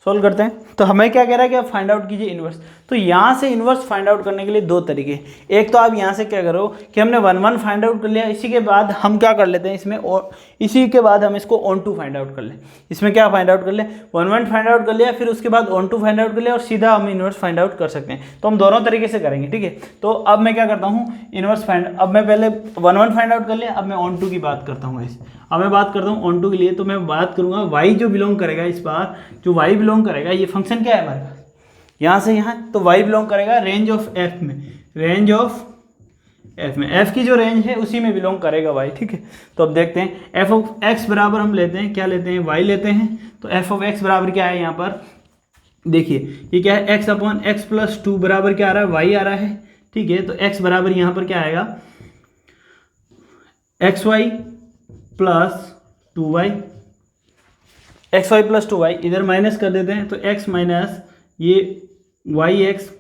सॉल्व करते हैं। तो हमें क्या कह रहा है कि आप फाइंड आउट कीजिए इनवर्स। तो यहाँ से इनवर्स फाइंड आउट करने के लिए दो तरीके, एक तो आप यहाँ से क्या करो कि हमने 1 फाइंड आउट कर लिया, इसी के बाद हम क्या कर लेते हैं इसमें, और इसी के बाद हम इसको ऑन टू फाइंड आउट कर लें। इसमें क्या फाइंड आउट कर लें, 1 फाइंड आउट कर लिया, फिर उसके बाद ऑन टू फाइंड आउट कर लिया, और सीधा हम इनवर्स फाइंड आउट कर सकते हैं। तो हम दोनों तरीके से करेंगे, ठीक है। तो अब मैं क्या करता हूँ इनवर्स फाइंड, अब मैं पहले 1 फाइंड आउट कर लिया, अब मैं ऑन टू की बात करता हूँ गाइस। अब मैं बात करता हूँ ऑन टू के लिए, तो मैं बात करूँगा वाई जो बिलोंग करेगा, इस बार जो वाई बिलोंग करेगा, ये फंक्शन क्या है हमारे पास यहाँ से यहाँ, तो वाई बिलोंग करेगा रेंज ऑफ एफ में, रेंज ऑफ एफ में, एफ की जो रेंज है उसी में बिलोंग करेगा वाई, ठीक है। तो अब देखते हैं एफ ऑफ एक्स बराबर हम लेते हैं, क्या लेते हैं, वाई लेते हैं। तो एफ ऑफ एक्स बराबर क्या है यहाँ पर, देखिए ये क्या है, एक्स अपॉन एक्स प्लस 2 बराबर क्या आ रहा है, वाई आ रहा है, ठीक है। तो एक्स बराबर यहाँ पर क्या आएगा, x Y plus 2y, x Y plus 2y, इधर माइनस कर देते हैं तो x माइनस ये वाई एक्स,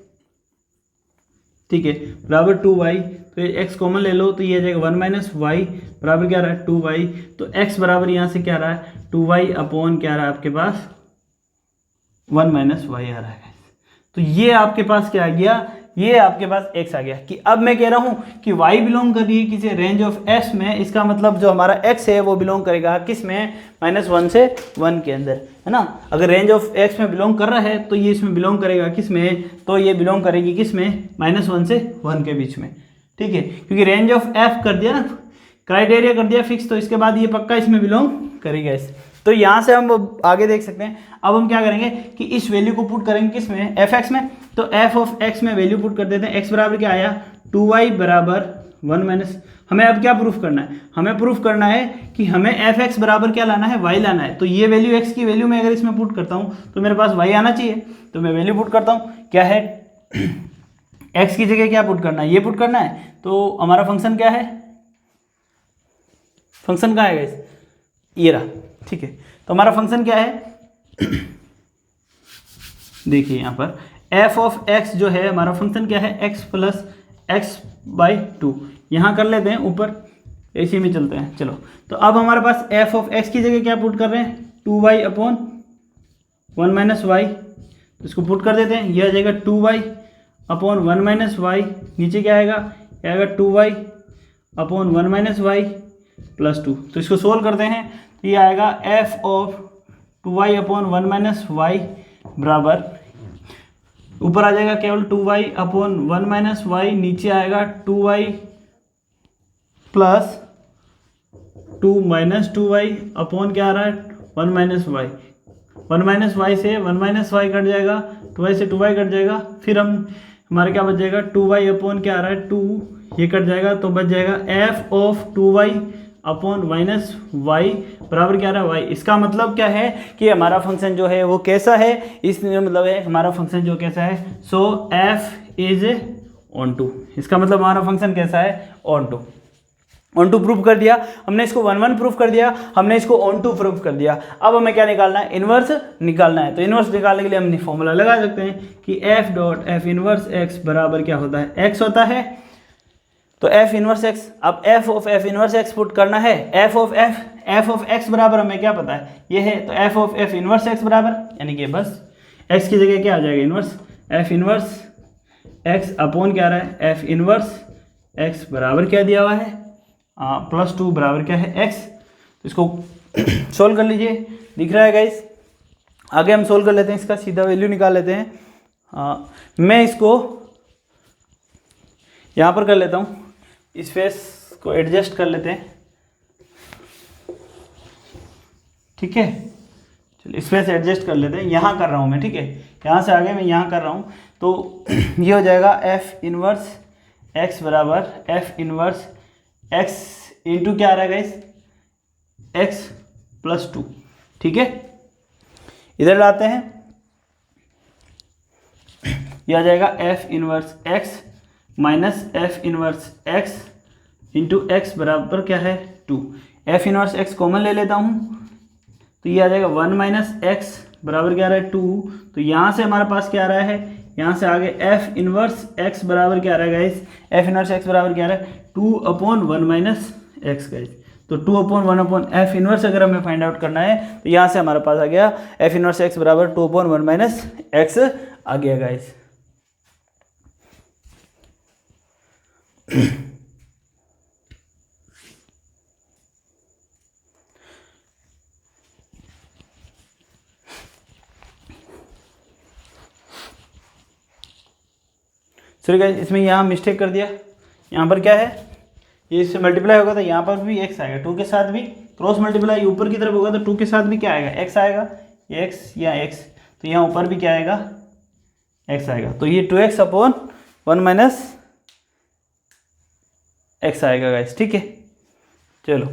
ठीक है, बराबर 2y। तो ये x कॉमन ले लो तो ये आ जाएगा 1 माइनस वाई बराबर क्या रहा है 2y। तो x बराबर यहाँ से क्या रहा है 2y अपॉन क्या रहा है आपके पास 1 माइनस वाई आ रहा है। तो ये आपके पास क्या आ गया, ये आपके पास x आ गया। कि अब मैं कह रहा हूँ कि y बिलोंग कर रही है किसी रेंज ऑफ s में, इसका मतलब जो हमारा x है वो बिलोंग करेगा किस में, -1 से 1 के अंदर, है ना। अगर रेंज ऑफ x में बिलोंग कर रहा है तो ये इसमें बिलोंग करेगा किस में, तो ये बिलोंग करेगी किस में, -1 से 1 के बीच में, ठीक है। क्योंकि रेंज ऑफ f कर दिया ना, क्राइटेरिया कर दिया फिक्स, तो इसके बाद ये पक्का इसमें बिलोंग करेगा इस। तो यहाँ से हम आगे देख सकते हैं। अब हम क्या करेंगे कि इस वैल्यू को पुट करेंगे किस में, एफ एक्स में। तो एफ ऑफ एक्स में वैल्यू पुट कर देते हैं। एक्स बराबर क्या आया 2y बराबर 1 माइनस। हमें अब क्या प्रूफ करना है, हमें प्रूफ करना है कि हमें एफ एक्स बराबर क्या लाना है, y लाना है। तो ये वैल्यू x की वैल्यू मैं अगर इसमें पुट करता हूँ तो मेरे पास y आना चाहिए। तो मैं वैल्यू पुट करता हूँ, क्या है x की जगह क्या पुट करना है, ये पुट करना है। तो हमारा फंक्शन क्या है, फंक्शन कहाँ है गाइस, ये रहा, ठीक है। तो हमारा फंक्शन क्या है देखिए यहाँ पर f ऑफ x जो है हमारा फंक्शन क्या है, x प्लस एक्स बाई 2। यहाँ कर लेते हैं ऊपर, इसी में चलते हैं। चलो तो अब हमारे पास f ऑफ x की जगह क्या पुट कर रहे हैं 2y अपॉन 1 माइनस वाई। तो इसको पुट कर देते हैं, यह आ जाएगा 2y अपॉन 1 माइनस वाई। नीचे क्या आएगा, क्या आएगा 2y upon 1 minus Y plus 2। तो इसको सोल्व करते हैं तो ये आएगा f of 2y upon 1 minus y बराबर, ऊपर आ जाएगा केवल 2y अपॉन 1 माइनस वाई, नीचे आएगा 2y plus 2 minus 2y upon क्या आ रहा है 1 माइनस वाई। 1 माइनस वाई से 1 माइनस वाई कट जाएगा, 2y से 2y कट जाएगा, फिर हमारे क्या बच जाएगा 2y अपॉन क्या आ रहा है 2, ये कट जाएगा तो बच जाएगा f of 2y upon minus y बराबर क्या रहा है वाई। इसका मतलब क्या है कि हमारा फंक्शन जो है वो कैसा है, इस मतलब है हमारा फंक्शन जो कैसा है, so f is onto. इसका मतलब हमारा फंक्शन कैसा है, onto. Onto proof कर दिया हमने, इसको 1 1 प्रूफ कर दिया हमने, इसको ऑन टू प्रूफ कर दिया। अब हमें क्या निकालना है, इनवर्स निकालना है। तो इनवर्स निकालने के लिए हमने फॉर्मूला लगा सकते हैं कि f dot F inverse x बराबर क्या होता है, x होता है। तो f इनवर्स x, अब f of f inverse x put करना है। f ऑफ x बराबर हमें क्या पता है, ये है। तो f of f inverse x बराबर, यानी कि बस x की जगह क्या आ जाएगा inverse, f inverse x upon क्या रहा है f इनवर्स x बराबर क्या दिया हुआ है +2 बराबर क्या है x। तो इसको सोल्व कर लीजिए, दिख रहा है गाइस। आगे हम सोल्व कर लेते हैं, इसका सीधा वैल्यू निकाल लेते हैं। मैं इसको यहाँ पर कर लेता हूँ, इस फेस को एडजस्ट कर लेते हैं, ठीक है। चलिए इस फेस एडजस्ट कर लेते हैं, यहाँ कर रहा हूँ मैं, ठीक है। यहाँ से आगे मैं यहाँ कर रहा हूँ। तो ये हो जाएगा f इनवर्स x बराबर f इनवर्स x इंटू क्या आ रहा है गाइस x प्लस 2, ठीक है। इधर लाते हैं, यह आ जाएगा f inverse x minus f inverse x into x बराबर क्या है 2। f इनवर्स x कॉमन ले लेता हूँ तो ये आ जाएगा 1 माइनस x बराबर क्या आ रहा है 2। तो यहाँ से हमारे पास क्या आ रहा है, यहाँ से आगे f इनवर्स x बराबर क्या आ रहा है गाइस, f इनवर्स x बराबर क्या आ रहा है 2 अपॉन 1 माइनस x गाइस। तो 2 अपॉन 1 अपॉन f इनवर्स अगर हमें फाइंड आउट करना है तो यहाँ से हमारे पास आ गया f इनवर्स x बराबर 2 अपॉन 1 माइनस x आ गया गाइस। सॉरी गाइस, इसमें यहाँ मिस्टेक कर दिया। यहाँ पर क्या है, ये इससे मल्टीप्लाई होगा तो यहाँ पर भी x आएगा, 2 के साथ भी क्रॉस मल्टीप्लाई ऊपर की तरफ होगा तो 2 के साथ भी क्या आएगा x आएगा, ये x या x। तो यहाँ ऊपर भी क्या आएगा x आएगा। तो ये 2x अपॉन 1 माइनस x आएगा गाइस, ठीक है। चलो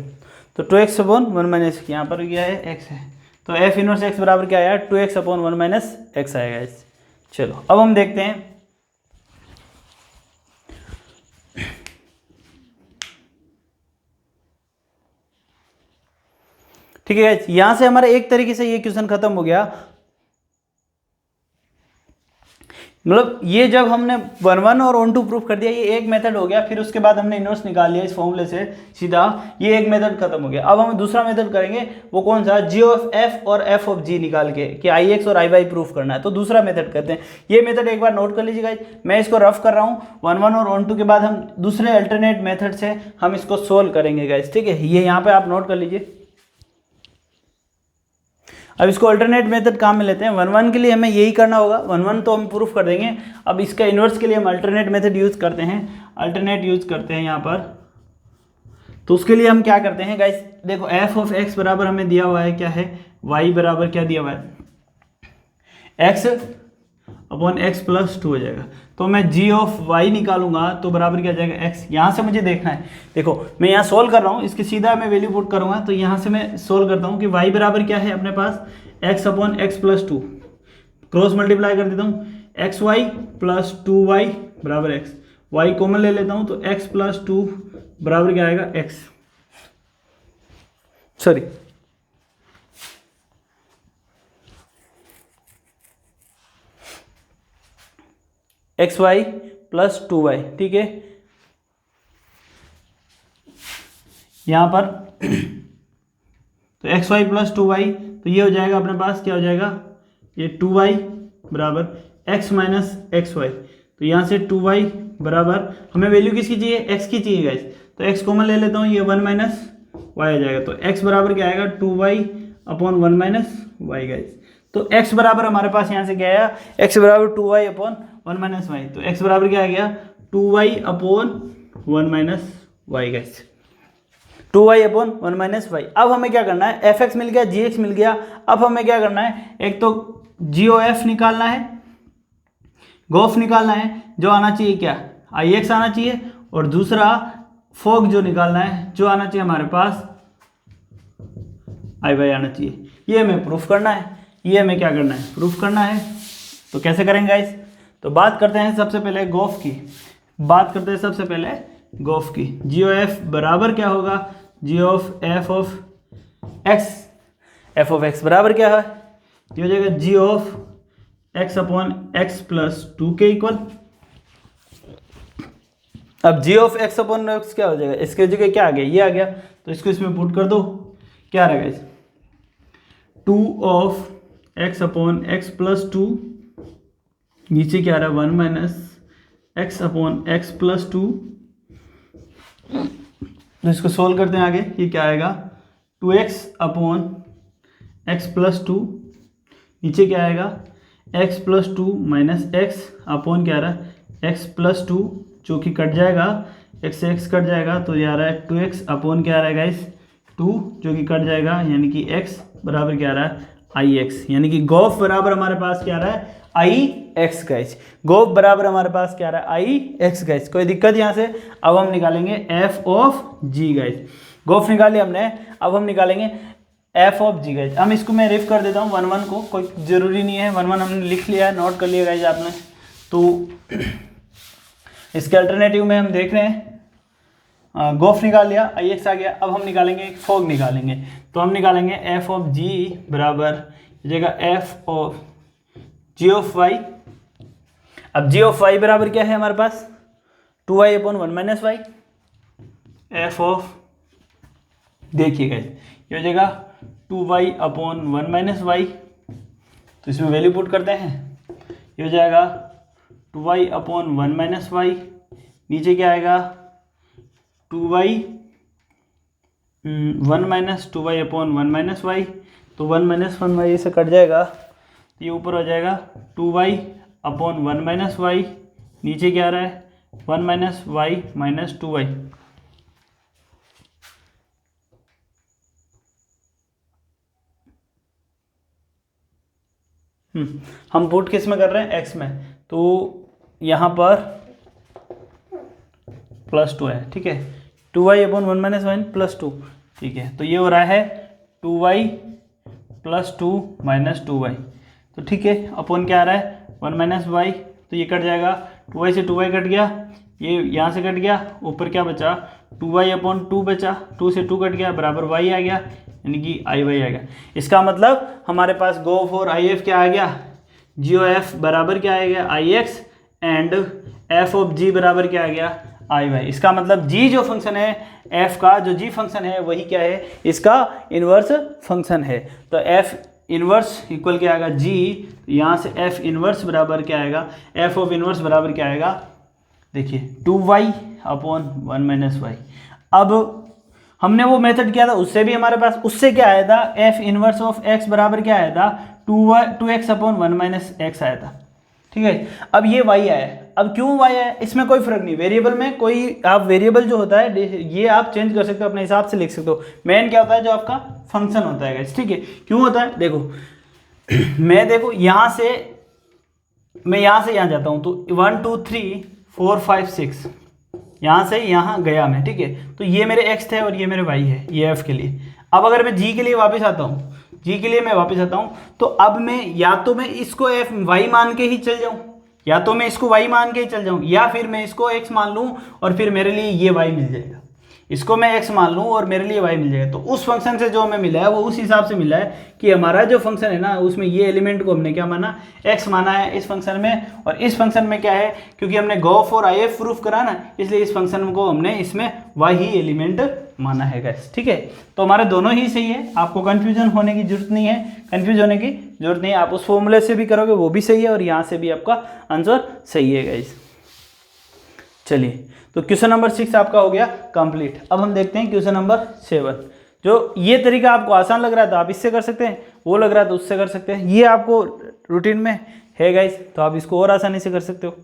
तो 2x अपॉन 1 माइनस, यहाँ पर क्या है x है। तो f इनवर्स x बराबर क्या आया 2x अपॉन 1 माइनस x आएगा गाइस। चलो अब हम देखते हैं ठीक है गाइस, यहां से हमारा एक तरीके से ये क्वेश्चन खत्म हो गया। मतलब ये जब हमने 1 और 1 2 प्रूफ कर दिया, ये एक मेथड हो गया। फिर उसके बाद हमने इनवर्स निकाल लिया इस फॉर्मूले से सीधा, ये एक मेथड खत्म हो गया। अब हम दूसरा मेथड करेंगे, वो कौन सा, जी ऑफ एफ और एफ ऑफ जी निकाल के कि आई एक्स और आई वाई प्रूफ करना है। तो दूसरा मेथड करते हैं। ये मेथड एक बार नोट कर लीजिए गाइस, मैं इसको रफ कर रहा हूँ। 1 और 1 2 के बाद हम दूसरे अल्टरनेट मेथड से हम इसको सोल्व करेंगे गाइस, ठीक है। ये यहाँ पे आप नोट कर लीजिए। अब इसको अल्टरनेट मेथड काम में लेते हैं। 1 के लिए हमें यही करना होगा, 1 तो हम प्रूफ कर देंगे। अब इसका इन्वर्स के लिए हम अल्टरनेट मेथड यूज करते हैं, अल्टरनेट यूज करते हैं यहाँ पर। तो उसके लिए हम क्या करते हैं गाइस, देखो एफ ऑफ एक्स बराबर हमें दिया हुआ है क्या है, वाई बराबर क्या दिया हुआ है, एक्स अपॉन एक्स प्लस 2 हो जाएगा। तो मैं जी ऑफ वाई निकालूंगा तो बराबर क्या जाएगा, एक्स। यहाँ से मुझे देखना है, देखो मैं यहाँ सोल्व कर रहा हूँ, इसकी सीधा मैं वैल्यू पुट करूँगा। तो यहाँ से मैं सोल्व करता हूँ कि वाई बराबर क्या है अपने पास, X upon X plus 2, cross multiply कर देता हूँ, एक्स वाई प्लस 2 वाई बराबर एक्स, वाई कॉमन ले लेता हूँ तो एक्स प्लस 2 बराबर क्या आएगा, x, sorry x Y plus 2 y, ठीक है। यहां पर तो एक्स वाई प्लस 2 वाई, तो ये हो जाएगा अपने पास क्या हो जाएगा, ये 2 वाई बराबर एक्स माइनस एक्स वाई। तो यहाँ से 2 वाई बराबर हमें वैल्यू किसकी चाहिए, एक्स की चाहिए गाइस। तो एक्स कॉमन ले लेता हूँ, ये 1 माइनस वाई आ जाएगा। तो एक्स बराबर क्या आएगा, 2 y upon 1 minus y guys. तो x बराबर हमारे पास यहाँ से क्या आया, x बराबर 2y अपॉन 1 माइनस वाई। तो x बराबर क्या आ गया, 2y upon 1 minus y guys, 2y upon 1 minus y. अब हमें क्या करना है, fx मिल गया, gx मिल गया। अब हमें क्या करना है, एक तो GOF निकालना है, गोफ निकालना है, जो आना चाहिए क्या, IX आना चाहिए। और दूसरा फोग जो निकालना है, जो आना चाहिए हमारे पास IY आना चाहिए। ये हमें प्रूफ करना है, ये हमें क्या करना है, प्रूफ करना है। तो कैसे करेंगे गाइस, तो बात करते हैं सबसे पहले गोफ की, बात करते हैं सबसे पहले गोफ की। जी ऑफ एफ बराबर क्या होगा, G of F of x, F of x बराबर क्या है, ये हो जाएगा G of X upon X plus 2 के इक्वल। अब G of X upon X क्या हो जाएगा, इसके जगह क्या आ गया, ये आ गया। तो इसको इसमें पुट कर दो, क्या रहेगा इस 2 of X upon X plus 2, नीचे क्या आ रहा है 1 minus x upon X plus 2। तो इसको सोल्व करते हैं आगे, ये क्या आएगा 2x अपॉन एक्स प्लस 2, नीचे क्या आएगा x plus 2 minus x upon क्या आ रहा है x प्लस 2, जो कि कट जाएगा, x से x कट जाएगा। तो ये आ रहा है 2x अपॉन क्या आ रहा है गाइस 2, जो कि कट जाएगा, यानी कि x बराबर क्या आ रहा है IX, यानी कि गोफ बराबर हमारे पास क्या आ रहा है IX गाइस, गोफ बराबर हमारे पास क्या आ रहा है IX गाइस। कोई दिक्कत यहाँ से। अब हम निकालेंगे f ऑफ g गाइस, गोफ निकाल लिया हमने, अब हम निकालेंगे f ऑफ g गाइस। हम इसको मैं रिफ कर देता हूँ 1 1 को, कोई ज़रूरी नहीं है, 1 1 हमने लिख लिया है, नोट कर लिया गाइस आपने। तो इसके अल्टरनेटिव में हम देख रहे हैं, गोफ निकाल लिया, IX आ गया। अब हम निकालेंगे फोग निकालेंगे। तो हम निकालेंगे f ऑफ g बराबर जगह f of g of y। अब g ऑफ y बराबर क्या है हमारे पास 2y upon 1 minus y, f of देखिएगा ये हो जाएगा 2y अपॉन 1 माइनस वाई। तो इसमें वैल्यू पुट करते हैं, ये हो जाएगा 2y अपॉन 1 माइनस वाई, नीचे क्या आएगा 2y 1 minus 2y upon 1 minus y. तो 1 माइनस 1 वाई से कट जाएगा, तो ये ऊपर हो जाएगा 2y अपॉन 1 माइनस वाई, नीचे क्या आ रहा है 1 माइनस वाई माइनस 2y। हम पुट किस में कर रहे हैं, x में। तो यहाँ पर प्लस 2 है, ठीक है, 2y अपॉन 1 माइनस 1 प्लस 2, ठीक है। तो ये हो रहा है 2y प्लस 2 माइनस 2y। तो ठीक है, अपॉन क्या आ रहा है 1 माइनस वाई। तो ये कट जाएगा, 2y से 2y कट गया, ये यहाँ से कट गया, ऊपर क्या बचा 2y/2 बचा, 2 से 2 कट गया, बराबर y आ गया, यानी कि i y आ गया। इसका मतलब हमारे पास गो फॉर आई एफ क्या आ गया, जी ओ एफ बराबर क्या आ गया, आई एक्स, एंड एफ ऑफ जी बराबर क्या आ गया, आई वाई। इसका मतलब g जो फंक्शन है f का, जो g फंक्शन है वही क्या है, इसका इन्वर्स फंक्शन है। तो f इन्वर्स इक्वल क्या आएगा, g, यहाँ से f इन्वर्स बराबर क्या आएगा, f ऑफ इन्वर्स बराबर क्या आएगा, देखिए 2y/1 - y। अब हमने वो मेथड किया था, उससे भी हमारे पास उससे क्या आया था, f इन्वर्स ऑफ x बराबर क्या आया था, 2x/1 - x आया था, ठीक है। अब ये y आया है, अब क्यों y आया, इसमें कोई फर्क नहीं, वेरिएबल में कोई आप वेरिएबल जो होता है ये आप चेंज कर सकते हो, अपने हिसाब से लिख सकते हो। मेन क्या होता है, जो आपका फंक्शन होता है गाइस, ठीक है। क्यों होता है, देखो मैं देखो यहाँ से मैं यहाँ से यहाँ जाता हूँ तो 1 2 3 4 5 6 यहाँ से यहाँ गया मैं, ठीक है। तो ये मेरे x थे और ये मेरे y है, ये f के लिए। अब अगर मैं g के लिए वापस आता हूँ, g के लिए मैं वापस आता हूँ, तो अब मैं या तो मैं इसको f y मान के ही चल जाऊँ, या तो मैं इसको y मान के ही चल जाऊँ, या फिर मैं इसको x मान लूँ और फिर मेरे लिए ये y मिल जाएगा। इसको मैं x मान लूँ और मेरे लिए y मिल जाएगा। तो उस फंक्शन से जो हमें मिला है वो उस हिसाब से मिला है कि हमारा जो फंक्शन है ना, उसमें ये एलिमेंट को हमने क्या माना, x माना है इस फंक्शन में, और इस फंक्शन में क्या है, क्योंकि हमने go for I F proof करा ना, इसलिए इस फंक्शन को हमने इसमें y ही एलिमेंट माना है गाइस, ठीक है। तो हमारे दोनों ही सही है, आपको कंफ्यूजन होने की जरूरत नहीं है, कंफ्यूज होने की जरूरत नहीं है। आप उस फॉर्मूले से भी करोगे वो भी सही है, और यहाँ से भी आपका आंसर सही है गाइस। चलिए, तो क्वेश्चन नंबर 6 आपका हो गया कंप्लीट। अब हम देखते हैं क्वेश्चन नंबर 7। जो ये तरीका आपको आसान लग रहा था आप इससे कर सकते हैं, वो लग रहा था उससे कर सकते हैं, ये आपको रूटीन में है गाइस, तो आप इसको और आसानी से कर सकते हो।